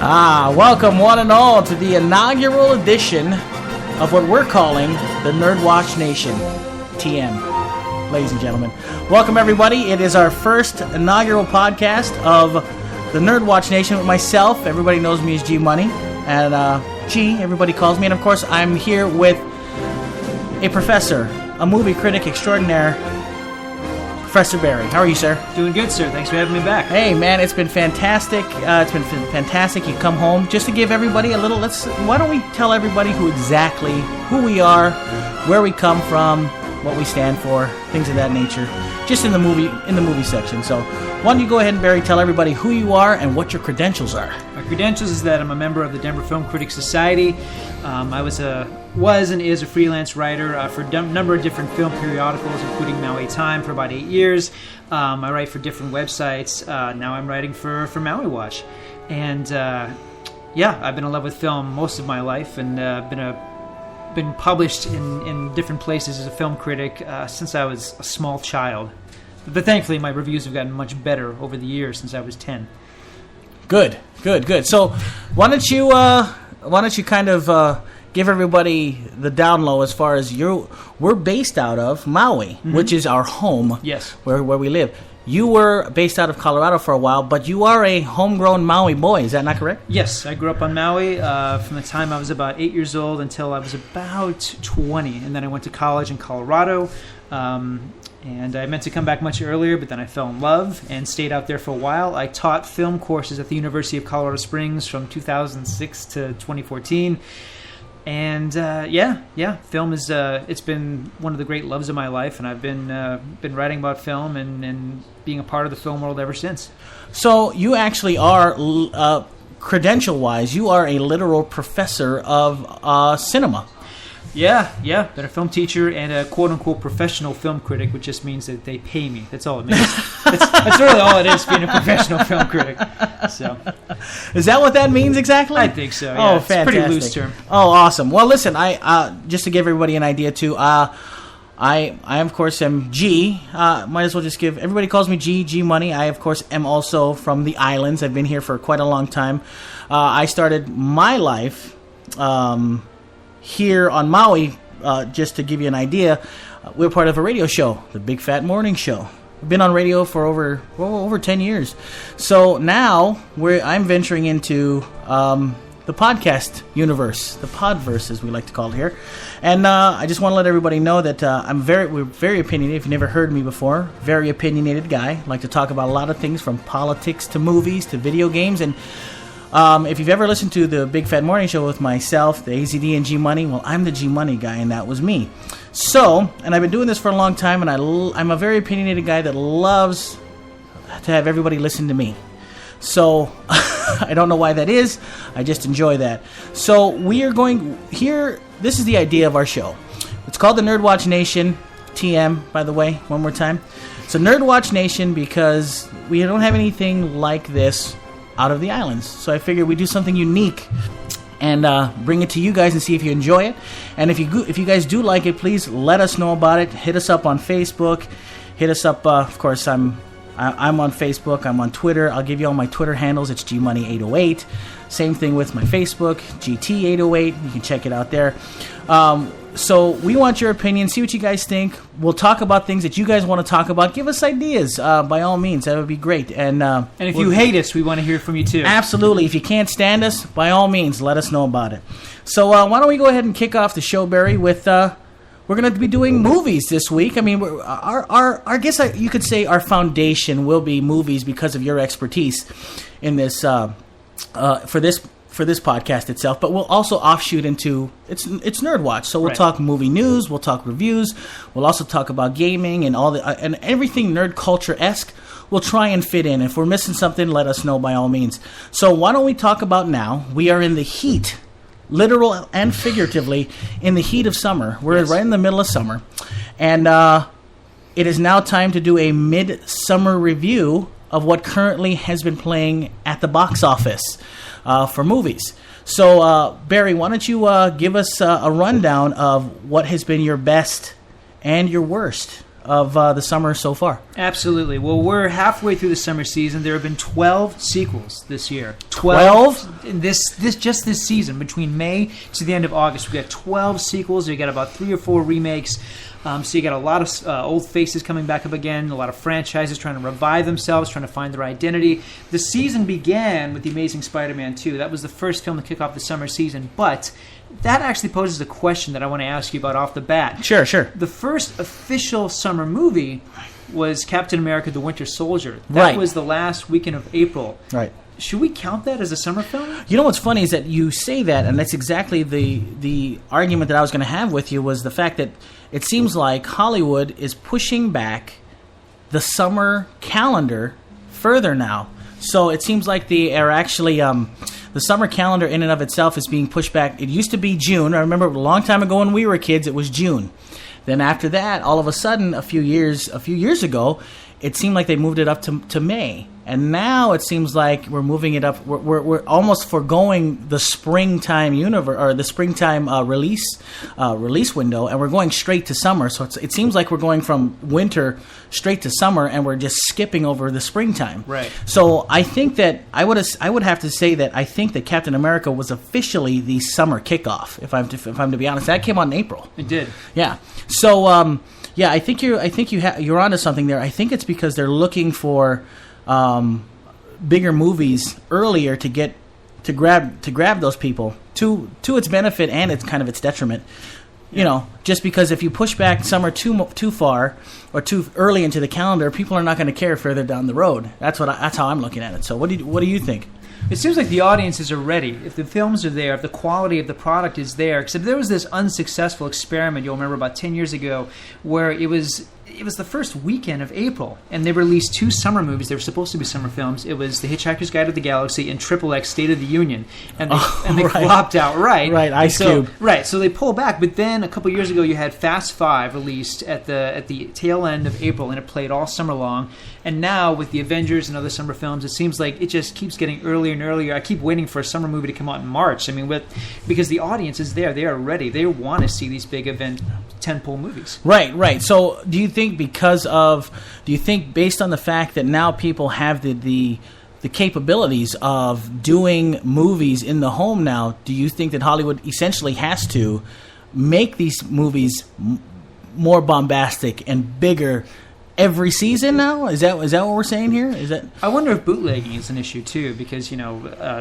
Welcome one and all to the inaugural edition of what we're calling the NerdWatch Nation TM. Ladies and gentlemen, welcome everybody. It is our first inaugural podcast of the NerdWatch Nation with myself. Everybody knows me as G Money, and G, everybody calls me. And of course, I'm here with a professor, a movie critic extraordinaire, Professor Barry. How are you, sir? Doing good, sir. Thanks for having me back. Hey, man, it's been fantastic. Fantastic. You come home just to give everybody a little. Why don't we tell everybody who we are, where we come from, what we stand for, things of that nature, just in the movie section. So, why don't you go ahead and Barry, tell everybody who you are and what your credentials are. My credentials is that I'm a member of the Denver Film Critics Society. I was and is a freelance writer for a number of different film periodicals, including Maui Time for about 8 years. I write for different websites. Now I'm writing for Maui Watch. And I've been in love with film most of my life, and been published in different places as a film critic since I was a small child. But thankfully, my reviews have gotten much better over the years since I was 10. Good. So, why don't you kind of give everybody the down low as far as we're based out of Maui, which is our home. Yes. Where we live. You were based out of Colorado for a while, but you are a homegrown Maui boy. Is that not correct? Yes, I grew up on Maui from the time I was about 8 years old until I was about 20, and then I went to college in Colorado. And I meant to come back much earlier, but then I fell in love and stayed out there for a while. I taught film courses at the University of Colorado Springs from 2006 to 2014. And film is it's been one of the great loves of my life, and I've been writing about film and being a part of the film world ever since. So you actually are, credential-wise, you are a literal professor of cinema. Yeah. Been a film teacher and a quote-unquote professional film critic, which just means that they pay me. That's all it means. that's really all it is, being a professional film critic. So, is that what that means exactly? I think so. Yeah. Oh, it's fantastic. A pretty loose term. Oh, awesome. Well, listen, I just to give everybody an idea too. I of course am G. Might as well just give everybody calls me G Money. I of course am also from the islands. I've been here for quite a long time. I started my life here on Maui, just to give you an idea. We're part of a radio show, the Big Fat Morning Show. We've been on radio for over 10 years. So now I'm venturing into the podcast universe, the podverse, as we like to call it here. And I just want to let everybody know that we're very opinionated. If you've never heard me before, very opinionated guy. I like to talk about a lot of things from politics to movies to video games. And if you've ever listened to the Big Fat Morning Show with myself, the AZD and G Money, well, I'm the G Money guy, and that was me. So, and I've been doing this for a long time, and I'm a very opinionated guy that loves to have everybody listen to me. So, I don't know why that is. I just enjoy that. So, we are going here. This is the idea of our show. It's called the NerdWatch Nation TM, by the way, one more time. So, NerdWatch Nation because we don't have anything like this out of the islands. So I figured we'd do something unique and bring it to you guys and see if you enjoy it. And if you guys do like it, please let us know about it. Hit us up on Facebook. Hit us up. Of course, I'm on Facebook. I'm on Twitter. I'll give you all my Twitter handles. It's GMoney808. Same thing with my Facebook, GT808. You can check it out there. So we want your opinion. See what you guys think. We'll talk about things that you guys want to talk about. Give us ideas, by all means. That would be great. And if you hate us, we want to hear from you too. Absolutely. If you can't stand us, by all means, let us know about it. So why don't we go ahead and kick off the show, Barry, with we're going to be doing movies this week. I mean, I guess you could say our foundation will be movies because of your expertise in this for this podcast itself, but we'll also offshoot into it's NerdWatch. So we'll talk movie news, we'll talk reviews, we'll also talk about gaming and and everything nerd culture-esque. We'll try and fit in. If we're missing something, let us know by all means. So why don't we talk about now? We are in the heat, literal and figuratively, in the heat of summer. We're right in the middle of summer, and it is now time to do a mid-summer review of what currently has been playing at the box office for movies. So, Barry, why don't you give us a rundown of what has been your best and your worst of the summer so far. Absolutely. Well, we're halfway through the summer season. There have been 12 sequels this year. 12? Just this season, between May to the end of August, we got 12 sequels. We got about 3 or 4 remakes. So you got a lot of old faces coming back up again, a lot of franchises trying to revive themselves, trying to find their identity. The season began with The Amazing Spider-Man 2. That was the first film to kick off the summer season, but that actually poses a question that I want to ask you about off the bat. Sure. The first official summer movie was Captain America: The Winter Soldier. That Right. was the last weekend of April. Right. Should we count that as a summer film? You know what's funny is that you say that, and that's exactly the argument that I was going to have with you, was the fact that it seems like Hollywood is pushing back the summer calendar further now. So it seems like they are actually the summer calendar in and of itself is being pushed back. It used to be June. I remember a long time ago when we were kids, it was June. Then after that, all of a sudden, a few years ago, it seemed like they moved it up to May. And now it seems like we're moving it up. We're almost foregoing the springtime or the springtime release window, and we're going straight to summer. So it seems like we're going from winter straight to summer, and we're just skipping over the springtime. Right. So I think that I would have to say that I think that Captain America was officially the summer kickoff. If I'm to be honest, that came out in April. It did. Yeah. So yeah, I think you're onto something there. I think it's because they're looking for bigger movies earlier to grab those people to its benefit and its kind of its detriment. You know, just because if you push back summer too far or too early into the calendar, people are not going to care further down the road. That's how I'm looking at it. So what do you think? It seems like the audiences are ready. If the films are there, if the quality of the product is there. Except there was this unsuccessful experiment, you'll remember about 10 years ago, where it was the first weekend of April, and they released 2 summer movies. They were supposed to be summer films. It was The Hitchhiker's Guide to the Galaxy and XXX State of the Union. And they right. flopped outright. Right, Ice Cube. Right, so they pull back. But then a couple years ago, you had Fast 5 released at the tail end of April, and it played all summer long. And now, with the Avengers and other summer films, it seems like it just keeps getting earlier and earlier. I keep waiting for a summer movie to come out in March. I mean, because the audience is there. They are ready. They want to see these big event tentpole movies. Right. So do you think based on the fact that now people have the capabilities of doing movies in the home now, do you think that Hollywood essentially has to make these movies more bombastic and bigger every season now? Is that what we're saying here? Is that? I wonder if bootlegging is an issue too, because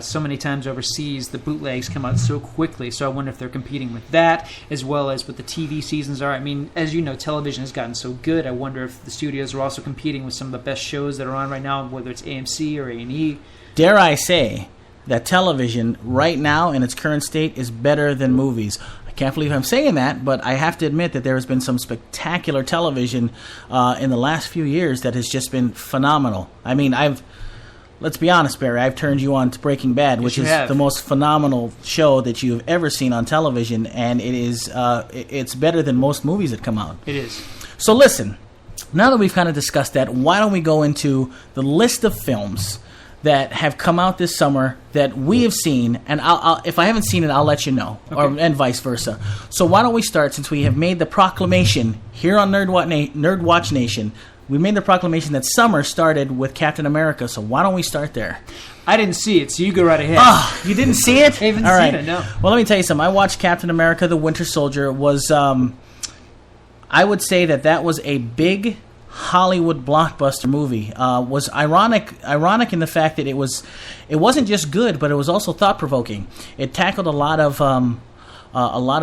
so many times overseas the bootlegs come out so quickly. So I wonder if they're competing with that as well as what the TV seasons are. I mean, as you know, television has gotten so good. I wonder if the studios are also competing with some of the best shows that are on right now, whether it's AMC or A&E. Dare I say that television right now in its current state is better than movies? I can't believe I'm saying that, but I have to admit that there has been some spectacular television in the last few years that has just been phenomenal. I mean, let's be honest, Barry, I've turned you on to Breaking Bad, which is the most phenomenal show that you have ever seen on television, and it's better than most movies that come out. It is. So listen, now that we've kind of discussed that, why don't we go into the list of films that have come out this summer that we have seen, and I'll if I haven't seen it, I'll let you know, okay. and vice versa. So why don't we start, since we have made the proclamation here on NerdWatch Nation, we made the proclamation that summer started with Captain America, so why don't we start there? I didn't see it, so you go right ahead. Oh, you didn't see it? I haven't All right. seen it, no. Well, let me tell you something. I watched Captain America, The Winter Soldier. Was I would say that was a big Hollywood blockbuster movie. Was ironic in the fact that it wasn't just good, but it was also thought-provoking. It tackled a lot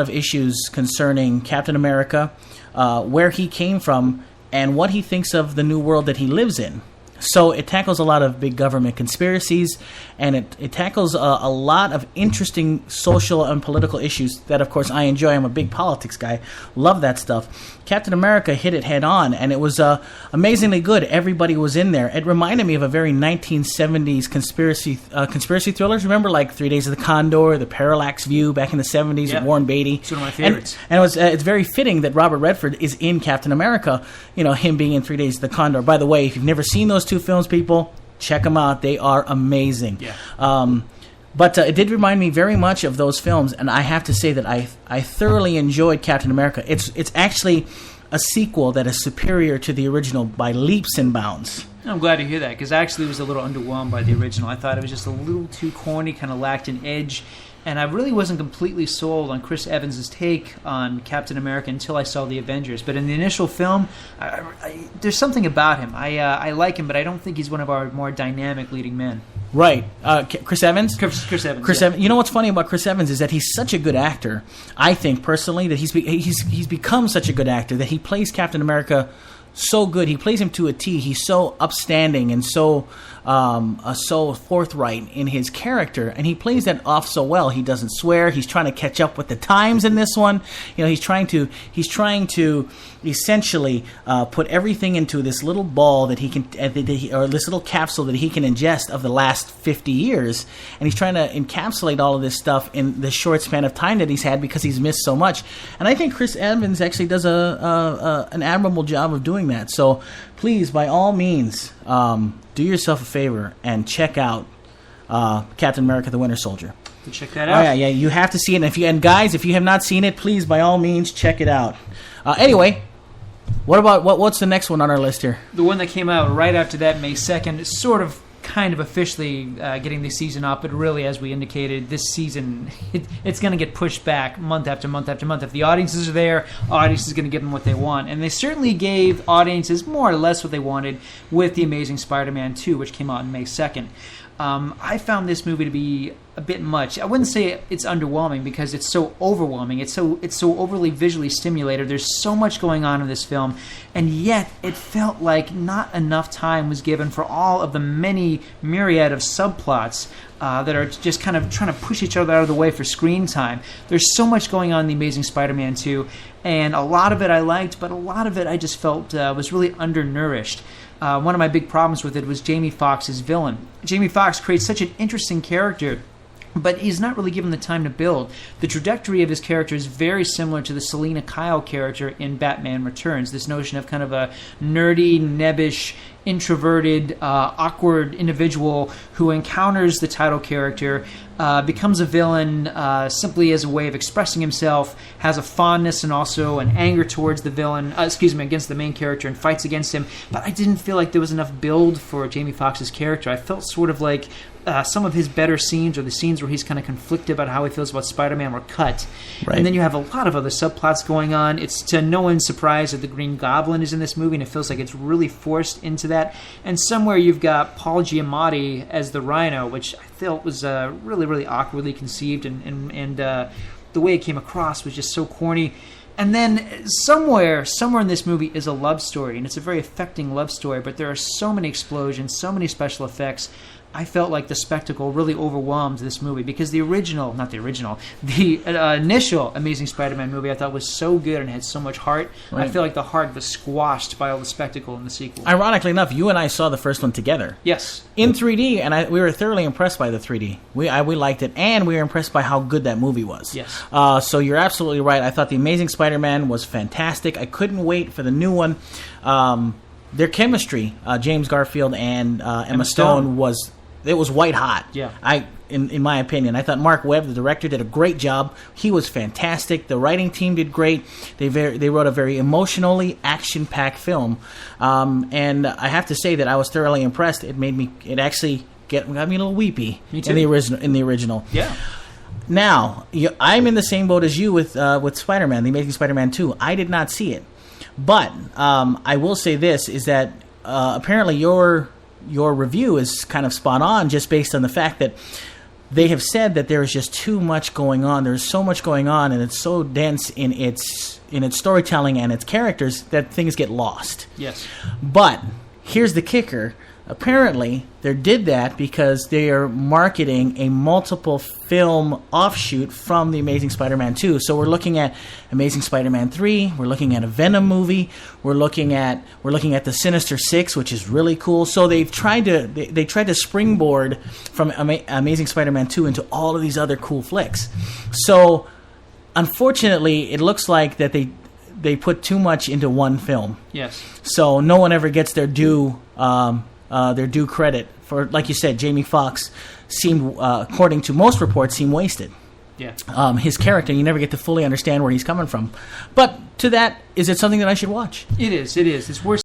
of issues concerning Captain America, where he came from, and what he thinks of the new world that he lives in. So it tackles a lot of big government conspiracies, and it tackles a lot of interesting social and political issues that, of course, I enjoy. I'm a big politics guy. Love that stuff. Captain America hit it head on, and it was amazingly good. Everybody was in there. It reminded me of a very 1970s conspiracy thrillers. Remember, like 3 Days of the Condor, The Parallax View back in the 70s with Warren Beatty. It's one of my favorites. And it's very fitting that Robert Redford is in Captain America, him being in 3 Days of the Condor. By the way, if you've never seen those 2 films, people, check them out. They are amazing. Yeah. But it did remind me very much of those films, and I have to say that I thoroughly enjoyed Captain America. It's actually a sequel that is superior to the original by leaps and bounds. I'm glad to hear that, because I actually was a little underwhelmed by the original. I thought it was just a little too corny, kind of lacked an edge, and I really wasn't completely sold on Chris Evans' take on Captain America until I saw The Avengers. But in the initial film, there's something about him. I like him, but I don't think he's one of our more dynamic leading men. Right. Chris Evans? Chris Evans. Chris Evans. You know what's funny about Chris Evans is that he's such a good actor. I think, personally, that he's become such a good actor that he plays Captain America so good. He plays him to a T. He's so upstanding and so forthright in his character, and he plays that off so well. He doesn't swear. He's trying to catch up with the times in this one. You know, he's trying to essentially put everything into this little ball that he can, or this little capsule that he can ingest of the last 50 years, and he's trying to encapsulate all of this stuff in the short span of time that he's had because he's missed so much. And I think Chris Evans actually does an admirable job of doing that. So please, by all means, do yourself a favor and check out Captain America: The Winter Soldier. Check that out. Oh, yeah, you have to see it. And guys, if you have not seen it, please, by all means, check it out. Anyway, what's the next one on our list here? The one that came out right after that, May 2nd, sort of kind of officially getting the season up, but really, as we indicated, this season, it's going to get pushed back month after month after month. If the audiences are there, audience is going to give them what they want. And they certainly gave audiences more or less what they wanted with The Amazing Spider-Man 2, which came out on May 2nd. I found this movie to be a bit much. I wouldn't say it's underwhelming because it's so overwhelming. It's so overly visually stimulated. There's so much going on in this film, and yet it felt like not enough time was given for all of the many myriad of subplots that are just kind of trying to push each other out of the way for screen time. There's so much going on in The Amazing Spider-Man 2, and a lot of it I liked, but a lot of it I just felt was really undernourished. One of my big problems with it was Jamie Foxx's villain. Jamie Foxx creates such an interesting character, but he's not really given the time to build. The trajectory of his character is very similar to the Selina Kyle character in Batman Returns. This notion of kind of a nerdy, nebbish, introverted, awkward individual who encounters the title character, becomes a villain simply as a way of expressing himself, has a fondness and also an anger towards the villain, against the main character, and fights against him. But I didn't feel like there was enough build for Jamie Foxx's character. I felt sort of like some of his better scenes, or the scenes where he's kind of conflicted about how he feels about Spider-Man, were cut. Right. And then you have a lot of other subplots going on. It's to no one's surprise that the Green Goblin is in this movie, and it feels like it's really forced into that. And somewhere you've got Paul Giamatti as the Rhino, which I felt was really, really awkwardly conceived, and the way it came across was just so corny. And then somewhere in this movie is a love story, and it's a very affecting love story, but there are so many explosions, so many special effects. I felt like the spectacle really overwhelmed this movie, because the initial Amazing Spider-Man movie I thought was so good and had so much heart. Right. I feel like the heart was squashed by all the spectacle in the sequel. Ironically enough, you and I saw the first one together. Yes. In 3D, and we were thoroughly impressed by the 3D. We liked it, and we were impressed by how good that movie was. Yes. So you're absolutely right. I thought The Amazing Spider-Man was fantastic. I couldn't wait for the new one. Their chemistry, James Garfield and Emma Stone, was white hot. Yeah. In my opinion, I thought Mark Webb, the director, did a great job. He was fantastic. The writing team did great. They wrote a very emotionally action-packed film, and I have to say that I was thoroughly impressed. It actually got me a little weepy. Me too. In the original. Yeah. Now I'm in the same boat as you with Spider-Man, The Amazing Spider-Man 2. I did not see it, but I will say this is that apparently your review is kind of spot on, just based on the fact that they have said that there is just too much going on. There's so much going on, and it's so dense in its storytelling and its characters that things get lost. Yes. But here's the kicker. Apparently, they did that because they are marketing a multiple film offshoot from The Amazing Spider-Man 2. So we're looking at Amazing Spider-Man 3. We're looking at a Venom movie. We're looking at the Sinister Six, which is really cool. So they've tried to springboard from Amazing Spider-Man 2 into all of these other cool flicks. So unfortunately, it looks like that they put too much into one film. Yes. So no one ever gets their due credit for, like you said, Jamie Foxx seemed, according to most reports, wasted. Yeah. His character. You never get to fully understand where he's coming from. But to that, is it something that I should watch? It is. It is. It's worth